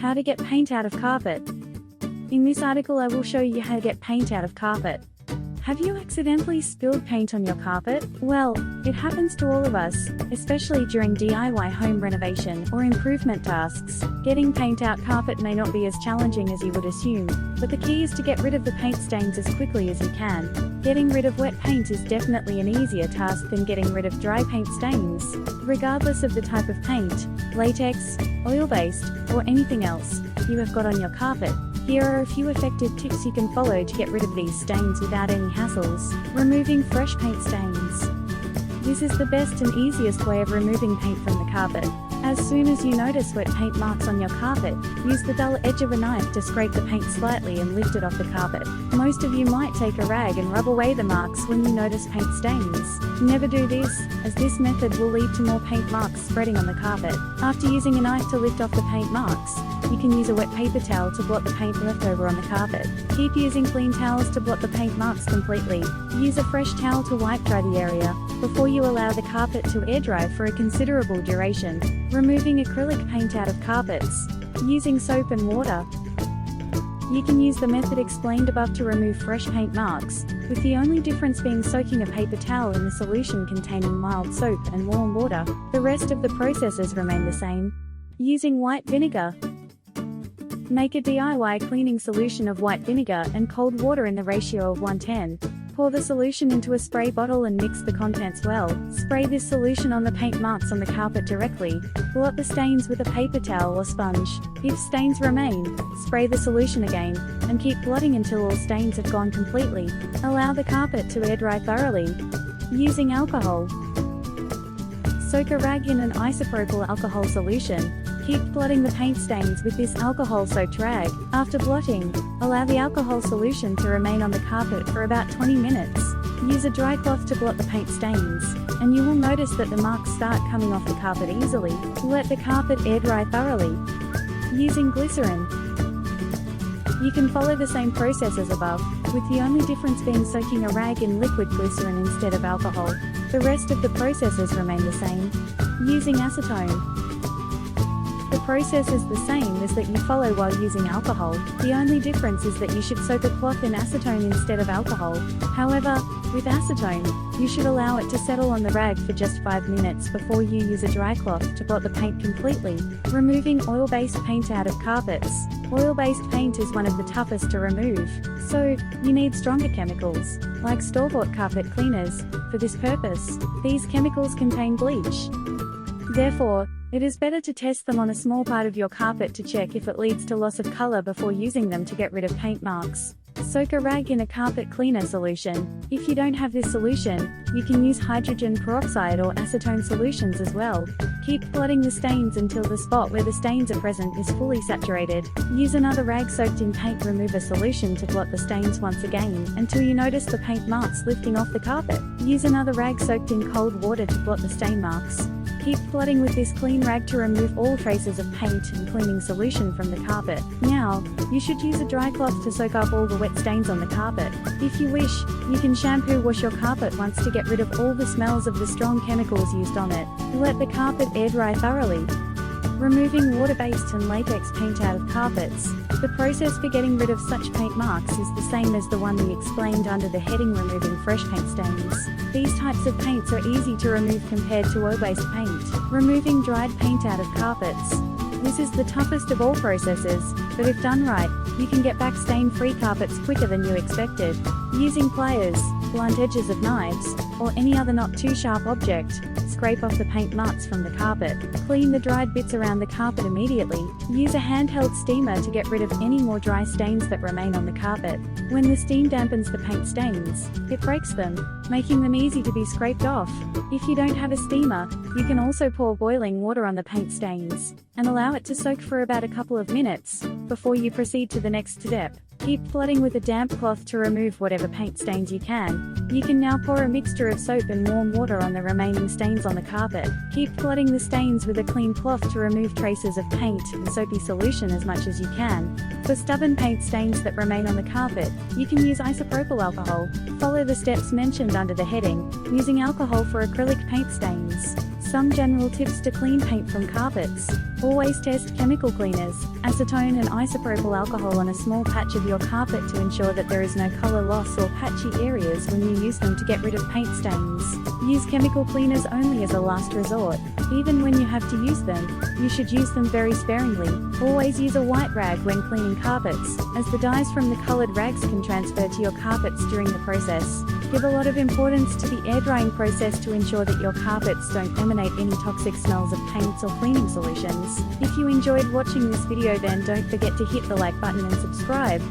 How to get paint out of carpet. In this article I will show you how to get paint out of carpet. Have you accidentally spilled paint on your carpet? Well, it happens to all of us, especially during DIY home renovation or improvement tasks. Getting paint out carpet may not be as challenging as you would assume, but the key is to get rid of the paint stains as quickly as you can. Getting rid of wet paint is definitely an easier task than getting rid of dry paint stains. Regardless of the type of paint, latex, oil-based, or anything else you have got on your carpet, here are a few effective tips you can follow to get rid of these stains without any hassles. Removing fresh paint stains. This is the best and easiest way of removing paint from the carpet. As soon as you notice wet paint marks on your carpet, use the dull edge of a knife to scrape the paint slightly and lift it off the carpet. Most of you might take a rag and rub away the marks when you notice paint stains. Never do this, as this method will lead to more paint marks spreading on the carpet. After using a knife to lift off the paint marks, you can use a wet paper towel to blot the paint left over on the carpet. Keep using clean towels to blot the paint marks completely. Use a fresh towel to wipe dry the area, before you allow the carpet to air dry for a considerable duration. Removing acrylic paint out of carpets. Using soap and water. You can use the method explained above to remove fresh paint marks, with the only difference being soaking a paper towel in the solution containing mild soap and warm water. The rest of the processes remain the same. Using white vinegar. Make a DIY cleaning solution of white vinegar and cold water in the ratio of 1:10. Pour the solution into a spray bottle and mix the contents well. Spray this solution on the paint marks on the carpet directly. Blot the stains with a paper towel or sponge. If stains remain, spray the solution again, and keep blotting until all stains have gone completely. Allow the carpet to air dry thoroughly. Using alcohol. Soak a rag in an isopropyl alcohol solution. Keep blotting the paint stains with this alcohol-soaked rag. After blotting, allow the alcohol solution to remain on the carpet for about 20 minutes. Use a dry cloth to blot the paint stains, and you will notice that the marks start coming off the carpet easily. Let the carpet air dry thoroughly. Using glycerin. You can follow the same process as above, with the only difference being soaking a rag in liquid glycerin instead of alcohol. The rest of the processes remain the same. Using acetone. The process is the same as that you follow while using alcohol. The only difference is that you should soak a cloth in acetone instead of alcohol. However, with acetone, you should allow it to settle on the rag for just 5 minutes before you use a dry cloth to blot the paint completely. Removing oil-based paint out of carpets. Oil-based paint is one of the toughest to remove, so you need stronger chemicals, like store-bought carpet cleaners, for this purpose. These chemicals contain bleach. Therefore, it is better to test them on a small part of your carpet to check if it leads to loss of color before using them to get rid of paint marks. Soak a rag in a carpet cleaner solution. If you don't have this solution, you can use hydrogen peroxide or acetone solutions as well. Keep blotting the stains until the spot where the stains are present is fully saturated. Use another rag soaked in paint remover solution to blot the stains once again, until you notice the paint marks lifting off the carpet. Use another rag soaked in cold water to blot the stain marks. Keep blotting with this clean rag to remove all traces of paint and cleaning solution from the carpet. Now, you should use a dry cloth to soak up all the wet stains on the carpet. If you wish, you can shampoo wash your carpet once to get rid of all the smells of the strong chemicals used on it. Let the carpet air dry thoroughly. Removing water-based and latex paint out of carpets. The process for getting rid of such paint marks is the same as the one we explained under the heading Removing Fresh Paint Stains. These types of paints are easy to remove compared to oil-based paint. Removing dried paint out of carpets. This is the toughest of all processes, but if done right, you can get back stain-free carpets quicker than you expected. Using pliers, blunt edges of knives, or any other not too sharp object, scrape off the paint marks from the carpet. Clean the dried bits around the carpet immediately. Use a handheld steamer to get rid of any more dry stains that remain on the carpet. When the steam dampens the paint stains, it breaks them, making them easy to be scraped off. If you don't have a steamer, you can also pour boiling water on the paint stains, and allow it to soak for about a couple of minutes, before you proceed to the next step. Keep blotting with a damp cloth to remove whatever paint stains you can. You can now pour a mixture of soap and warm water on the remaining stains on the carpet. Keep blotting the stains with a clean cloth to remove traces of paint and soapy solution as much as you can. For stubborn paint stains that remain on the carpet, you can use isopropyl alcohol. Follow the steps mentioned under the heading, using alcohol for acrylic paint stains. Some general tips to clean paint from carpets. Always test chemical cleaners, acetone and isopropyl alcohol on a small patch of your carpet to ensure that there is no color loss or patchy areas when you use them to get rid of paint stains. Use chemical cleaners only as a last resort. Even when you have to use them, you should use them very sparingly. Always use a white rag when cleaning carpets, as the dyes from the colored rags can transfer to your carpets during the process. Give a lot of importance to the air drying process to ensure that your carpets don't emanate any toxic smells of paints or cleaning solutions. If you enjoyed watching this video, then don't forget to hit the like button and subscribe.